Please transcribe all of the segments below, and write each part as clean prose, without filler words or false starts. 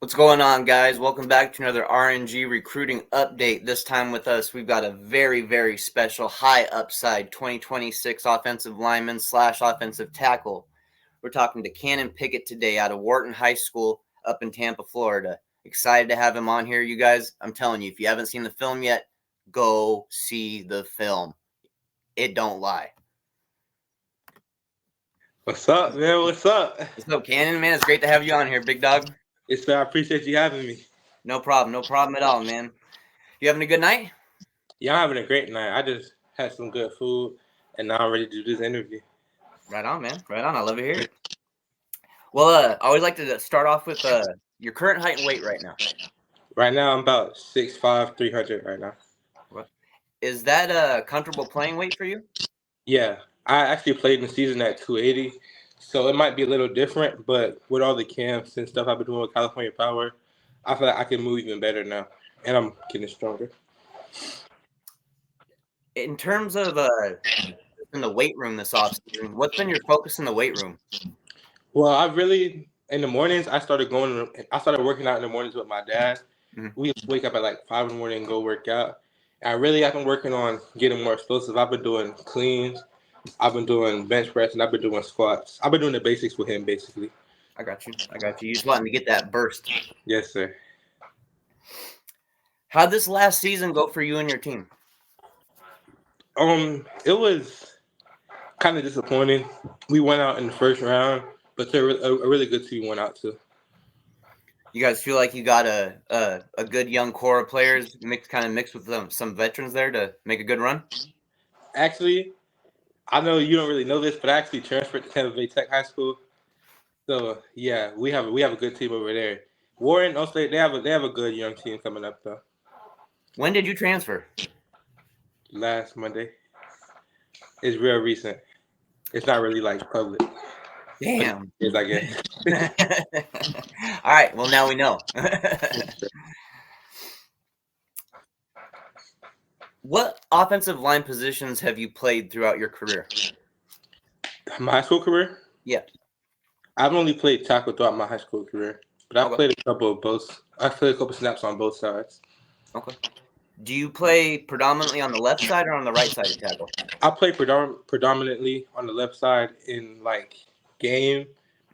What's going on, guys? Welcome back to another RNG recruiting update. This time with us, we've got a very, very special high upside 2026 offensive lineman / offensive tackle. We're talking to Canon Pickett today out of Wharton High School up in Tampa, Florida. Excited to have him on here, you guys. I'm telling you, if you haven't seen the film yet, go see the film. It don't lie. What's up, man? What's up? What's up, Canon, man? It's great to have you on here, big dog. It's I appreciate you having me. No problem at all, man. You having a good night? Yeah, I'm having a great night. I just had some good food, and now I'm ready to do this interview. Right on, man. Right on. I love to hear it. Well, I always like to start off with your current height and weight right now. Right now, I'm about 6'5", 300 right now. What? Is that a comfortable playing weight for you? Yeah, I actually played in the season at 280, so it might be a little different, but with all the camps and stuff I've been doing with California Power, I feel like I can move even better now, and I'm getting stronger. In terms of in the weight room this offseason, what's been your focus in the weight room? Well, in the mornings, I started working out in the mornings with my dad. Mm-hmm. We wake up at like 5 in the morning and go work out. I've been working on getting more explosive. I've been doing cleans, I've been doing bench press, and I've been doing squats. I've been doing the basics with him, basically. I got you. You just wanting to get that burst. Yes, sir. How'd this last season go for you and your team? It was kind of disappointing. We went out in the first round, but they're a really good team went out too. You guys feel like you got a good young core of players mixed with some veterans there to make a good run? Actually, I know you don't really know this, but I actually transferred to Tampa Bay Tech High School. So yeah, we have a good team over there. Warren, also they have a good young team coming up though. When did you transfer? Last Monday. It's real recent. It's not really like public. Damn. Yes, I guess. All right. Well, now we know. What offensive line positions have you played throughout your career? My high school career? Yeah. I've only played tackle throughout my high school career, but I've played a couple of both. I've played a couple snaps on both sides. Okay. Do you play predominantly on the left side or on the right side of tackle? I play predominantly on the left side in like game,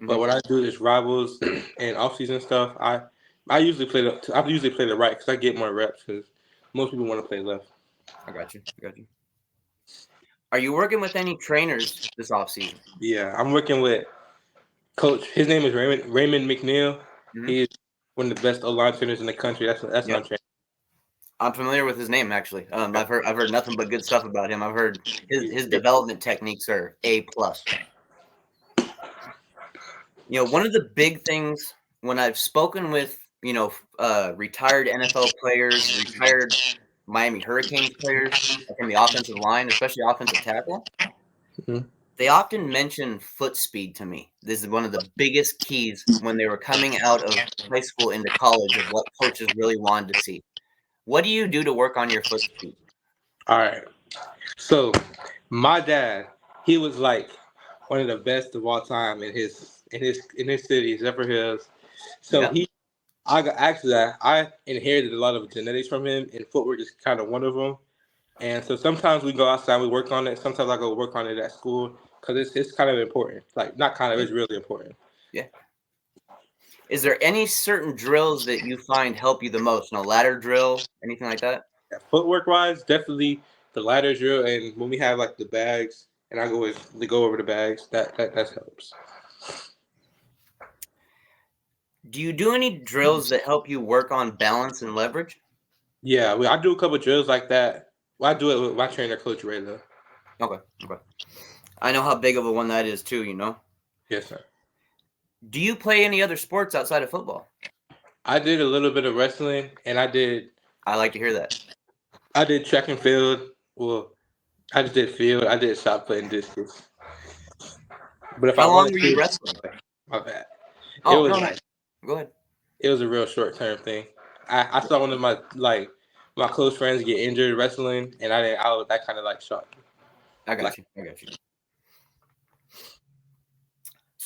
but when I do this rivals and offseason stuff, I usually play the right because I get more reps because most people want to play left. I got you. Are you working with any trainers this offseason? Yeah, I'm working with Coach. His name is Raymond McNeil. Mm-hmm. He's one of the best O-line trainers in the country. That's my trainer. I'm familiar with his name actually. I've heard nothing but good stuff about him. I've heard his development techniques are A+. One of the big things when I've spoken with retired NFL players, retired Miami Hurricanes players in the offensive line, especially offensive tackle, they often mention foot speed to me. This is one of the biggest keys when they were coming out of high school into college of what coaches really wanted to see. What do you do to work on your foot speed? All right. So my dad, he was like one of the best of all time in his city, Zephyr Hills. So I inherited a lot of genetics from him, and footwork is kind of one of them. And so sometimes we go outside, we work on it. Sometimes I go work on it at school because it's kind of important. Like not kind of, it's really important. Yeah. Is there any certain drills that you find help you the most? Ladder drill, anything like that? Yeah, footwork wise, definitely the ladder drill, and when we have like the bags, and I go over the bags, that helps. Do you do any drills that help you work on balance and leverage? Yeah, I do a couple of drills like that. Well, I do it with my trainer, Coach Ray, though. Okay. I know how big of a one that is too, Yes, sir. Do you play any other sports outside of football? I did a little bit of wrestling, and I like to hear that. I did track and field. Well, I just did field. I did shot put and discus. But how long were you wrestling? My bad. No. Go ahead. It was a real short-term thing. I saw one of my close friends get injured wrestling, and that kind of like shocked me. I got you.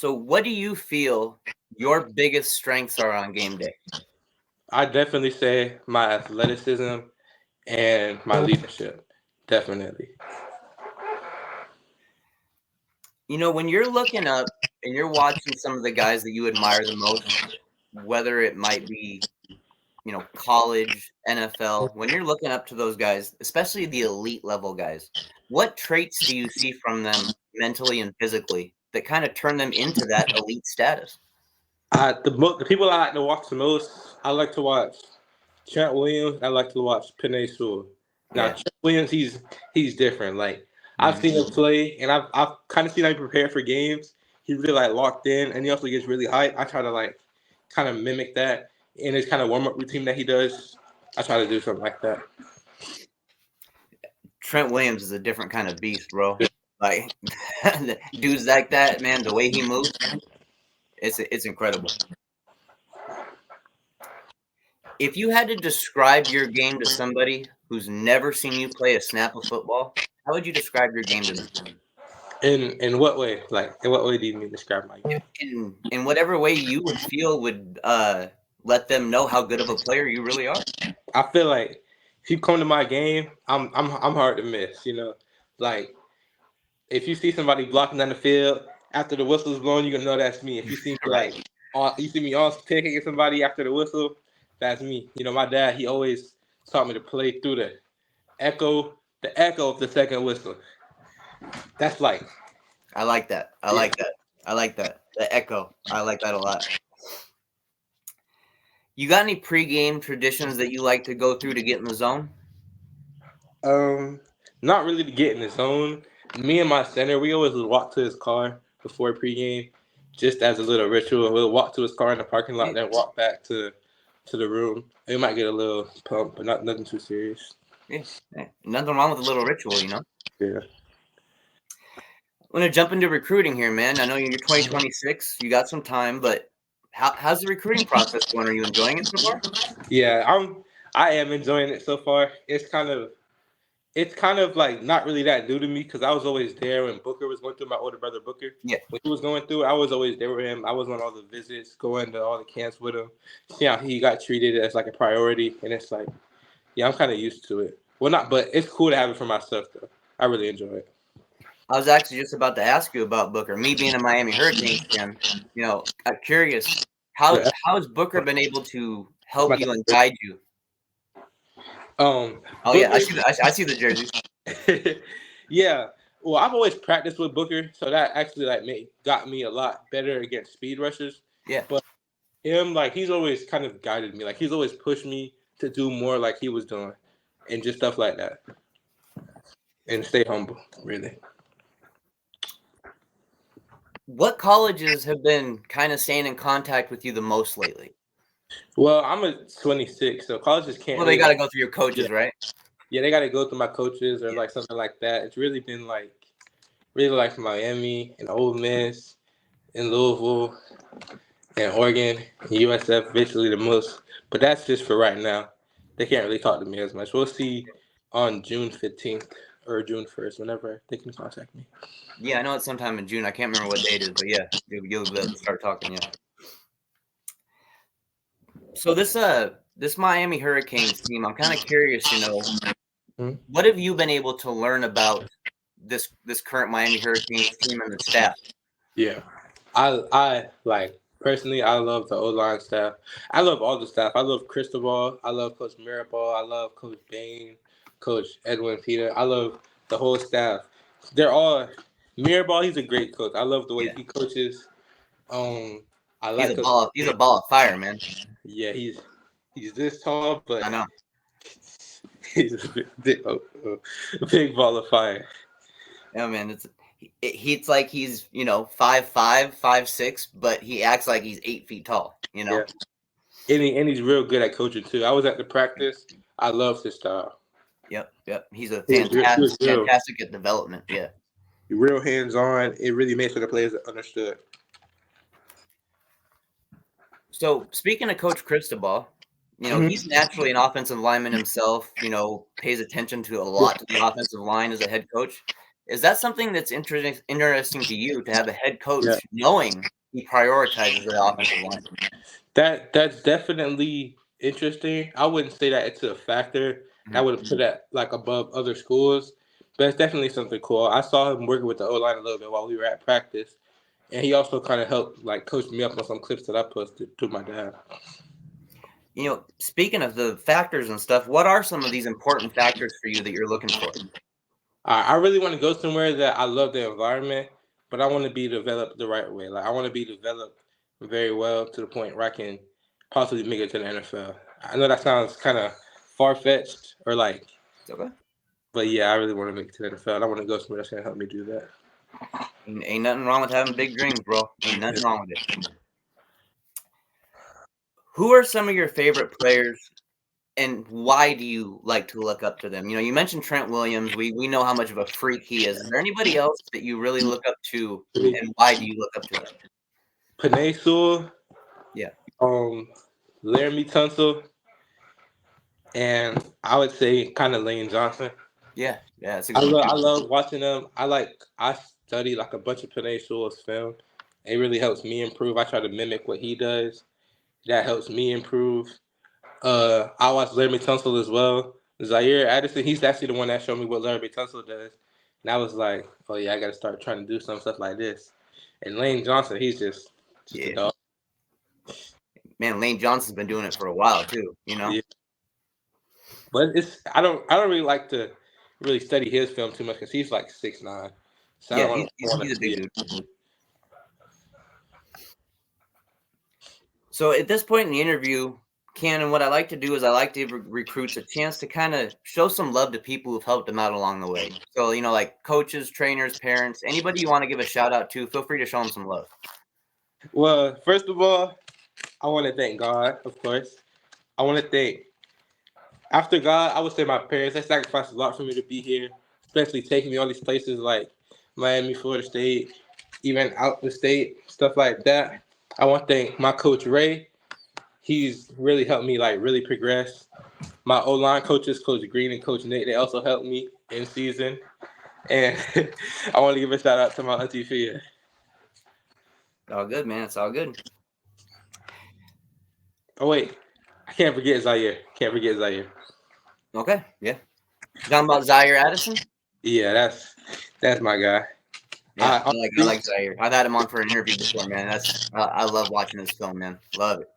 So what do you feel your biggest strengths are on game day? I definitely say my athleticism and my leadership. Definitely. When you're looking up and you're watching some of the guys that you admire the most, whether it might be, college, NFL, when you're looking up to those guys, especially the elite level guys, what traits do you see from them mentally and physically that kind of turn them into that elite status? The people I like to watch the most, I like to watch Trent Williams. I like to watch Penei Sewell. Now Yeah. Trent Williams, he's different. Like I've Mhm. seen him play, and I've kind of seen him prepare for games. He's really like locked in, and he also gets really hyped. I try to like kind of mimic that in his kind of warm up routine that he does. I try to do something like that. Trent Williams is a different kind of beast, bro. Like dudes like that, man, the way he moves, it's incredible. If you had to describe your game to somebody who's never seen you play a snap of football, how would you describe your game to them? In what way? Like in what way do you mean describe my game? In whatever way you would feel would let them know how good of a player you really are. I feel like if you come to my game, I'm hard to miss. Like if you see somebody blocking down the field after the whistle's blown, you can know that's me. If you see me Right. you see me on taking somebody after the whistle, that's me. My dad, he always taught me to play through the echo of the second whistle. That's like, I like that. I yeah. like that. I like that. The echo. I like that a lot. You got any pregame traditions that you like to go through to get in the zone? Um, Not really to get in the zone. Me and my center, we always would walk to his car before pregame, just as a little ritual. We'll walk to his car in the parking lot, Yeah, then walk back to the room. We might get a little pump, but nothing too serious. yeah, yeah. Nothing wrong with a little ritual. Yeah. I'm gonna jump into recruiting here, man. I know you're 2026. You got some time, but how's the recruiting process going? Are you enjoying it so far? Yeah, I am enjoying it so far. It's kind of like not really that new to me because I was always there when Booker was going through. My older brother Booker, Yeah. when he was going through, I was always there with him. I was on all the visits, going to all the camps with him, see how he got treated as like a priority, and it's like, yeah, I'm kind of used to it. Well, not, but it's cool to have it for myself though. I really enjoy it. I was actually just about to ask you about Booker. Me being a Miami Hurricanes fan, I'm curious how Yeah. has Booker been able to help My you and guide you? Oh yeah, Booker. I see the jerseys. Yeah. Well, I've always practiced with Booker, so that actually like got me a lot better against speed rushers. Yeah, But him, like he's always kind of guided me. Like he's always pushed me to do more like he was doing, and just stuff like that, and stay humble. Really. what colleges have been kind of staying in contact with you the most lately? Well, I'm a 26, so colleges can't Well, they really got to like. go through your Yeah, coaches, right? yeah, they got to go through my coaches or Yeah. like something like that. It's really been like really like Miami and Ole Miss and Louisville and Oregon and USF basically the most. But that's just for right now. They can't really talk to me as much. We'll see on June 15th or June 1st, whenever they can contact me. Yeah, I know it's sometime in June. I can't remember what date it is, but yeah, you'll be able to start talking. Yeah. So this Miami Hurricanes team, I'm kind of curious. Mhm. What have you been able to learn about this current Miami Hurricanes team and the staff? Yeah. I like personally I love the O line staff. I love all the staff. I love Cristobal. I love Coach Mirabal. I love Coach Bain, Coach Edwin Peter. I love the whole staff. They're all Mirabal, he's a great coach. I love the way Yeah, he coaches. Um I he's like a Coach ball. He's a ball of fire, man. Yeah, he's this tall, but I know. he's a big ball of fire. Yeah, man. He's like he's 5'5", 5'6", but he acts like he's 8 feet tall. Yeah. And he's real good at coaching too. I was at the practice. I love his style. Yep. He's a He was fantastic at development. Yeah. real hands on. It really made sure the players understood. So speaking of Coach Cristobal, he's naturally an offensive lineman himself. Pays attention to a lot to the offensive line as a head coach. Is that something that's interesting to you to have a head Yeah. coach knowing he prioritizes the offensive line? That's definitely interesting. I wouldn't say that it's a factor. I Mhm. would put that like above other schools, but it's definitely something cool. I saw him working with the O line a little bit while we were at practice, and he also kind of helped like coach me up on some clips that I posted to my dad. Speaking of the factors and stuff, what are some of these important factors for you that you're looking for? I really want to go somewhere that I love the environment, but I want to be developed the right way. Like I want to be developed very well to the point where I can possibly make it to the NFL. I know that sounds kind of far fetched or like, It's okay. but yeah, I really want to make it to the NFL. And I want to go somewhere that's gonna help me do that. Ain't nothing wrong with having big dreams, bro. Ain't nothing wrong with it. Who are some of your favorite players, and why do you like to look up to them? You mentioned Trent Williams. We know how much of a freak he is. Is there anybody else that you really look up to, and why do you look up to them? Panay Sewell, Yeah, um, Laramie Tunsil, and I would say kind of Lane Johnson. yeah, yeah. That's a good one I too. love watching them. I study like a bunch of Panay Sewell's film. It really helps me improve. I try to mimic what he does. That helps me improve. I watch Laramie Tunsil as well. Zaire Addison, he's actually the one that showed me what Laramie Tunsil does. And I was like, oh yeah, I gotta start trying to do some stuff like this. And Lane Johnson, he's just a Yeah, dog. man. Lane Johnson's been doing it for a while too. Yeah. But I don't really like to really study his film too much because he's like 6'9". So I Yeah, don't he's want a to big yeah. dude. So at this point in the interview, Cannon, what I like to do is I like to give recruits a chance to kind of show some love to people who've helped them out along the way. So, like coaches, trainers, parents, anybody you want to give a shout out to, feel free to show them some love. Well, first of all, I want to thank God, of course. I want to thank after God, I would say my parents. They sacrificed a lot for me to be here, especially taking me all these places like Miami, Florida State, even out the state, stuff like that. I want to thank my coach Ray. He's really helped me like really progress. My O line coaches, Coach Green and Coach Nate, they also helped me in season. And I want to give a shout out to my auntie Fia. All good, man. It's all good. Oh wait, I can't forget Zaire. Can't forget Zaire. Okay, yeah. Talking about Zaire Addison? Yeah, that's my guy. Yeah, I I like Zaire. I've had him on for an interview before, man. I love watching his film, man. Love it.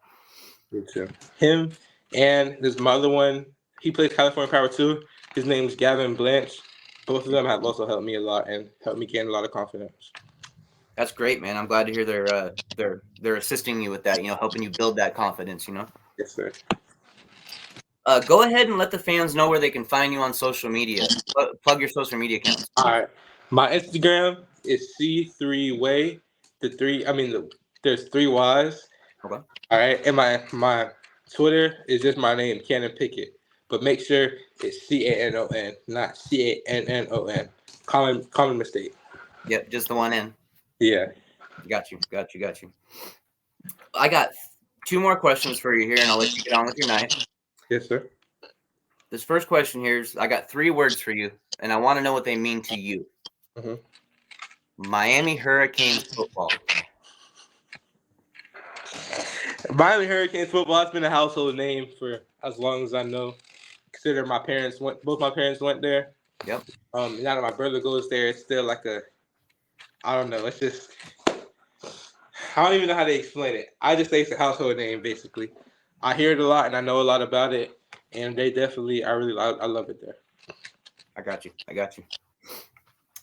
Me too. Him and this other one, he plays California Power too. His name's Gavin Blanche. Both of them have also helped me a lot and helped me gain a lot of confidence. That's great, man. I'm glad to hear they're assisting you with that. Helping you build that confidence. Yes, sir. Go ahead and let the fans know where they can find you on social media. Plug your social media accounts. All right. My Instagram is C3Way. There's three Y's. Okay. All right. And my Twitter is just my name, Canon Pickett. But make sure it's CANON, not CANNON. Common mistake. Yep, just the one in. Yeah. Got you. I got two more questions for you here, and I'll let you get on with your night. Yes, sir. This first question here is I got 3 words for you, and I want to know what they mean to you. Mm-hmm. Miami Hurricanes football. Miami Hurricanes football has been a household name for as long as I know. Consider both my parents went there. Yep. Now that my brother goes there, it's still like I don't know. It's just, I don't even know how to explain it. I just say it's a household name, basically. I hear it a lot and I know a lot about it. And they definitely, I love it there. I got you.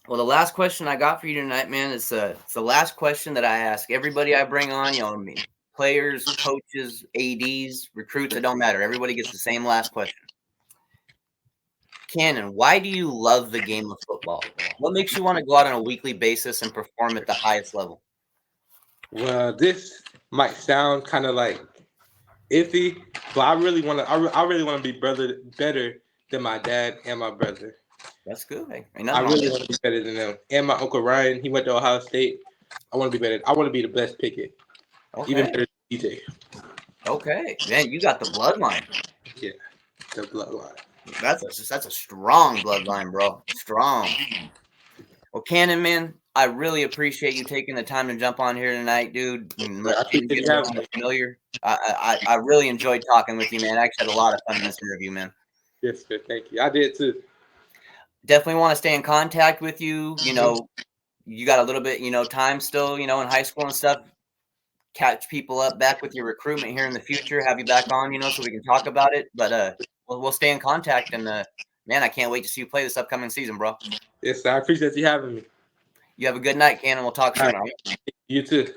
Well, the last question I got for you tonight, man, it's the last question that I ask everybody I bring on. Players, coaches, ads, recruits. It don't matter. Everybody gets the same last question. Cannon, why do you love the game of football? What makes you want to go out on a weekly basis and perform at the highest level? Well, this might sound kind of like iffy, but I really want to. I really want to be better than my dad and my brother. That's good. Hey, ain't I nothing wrong with really that. want to be better than them. And my uncle Ryan, he went to Ohio State. I want to be better. I want to be the best Pickett, even Okay. better than DJ. Okay. Man, you got the bloodline. Yeah, the bloodline. That's a strong bloodline, bro. Strong. Well, Cannon, man, I really appreciate you taking the time to jump on here tonight, dude. And I let's get appreciate a you little having more me. familiar. I really enjoyed talking with you, man. I actually had a lot of fun in this interview, man. Yes, sir. Thank you. I did too. Definitely want to stay in contact with you. You got a little bit, time still, in high school and stuff. Catch people up back with your recruitment here in the future. Have you back on, so we can talk about it. But we'll stay in contact. And man, I can't wait to see you play this upcoming season, bro. Yes, sir. I appreciate you having me. You have a good night, Cannon. We'll talk All soon. right. All right? You too.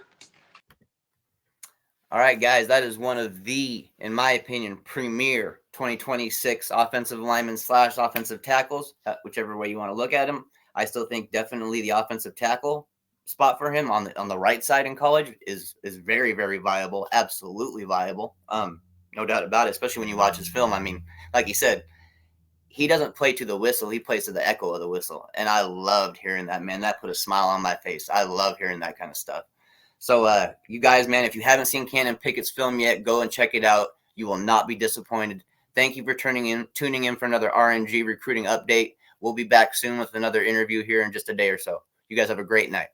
All right, guys, that is one of the, in my opinion, premier 2026 offensive linemen / offensive tackles, whichever way you want to look at him. I still think definitely the offensive tackle spot for him on the right side in college is very, very viable, absolutely viable. No doubt about it, especially when you watch his film. I mean, like he said, he doesn't play to the whistle, he plays to the echo of the whistle. And I loved hearing that, man. That put a smile on my face. I love hearing that kind of stuff. So, you guys, man, if you haven't seen Canon Pickett's film yet, go and check it out. You will not be disappointed. Thank you for tuning in for another RNG recruiting update. We'll be back soon with another interview here in just a day or so. You guys have a great night.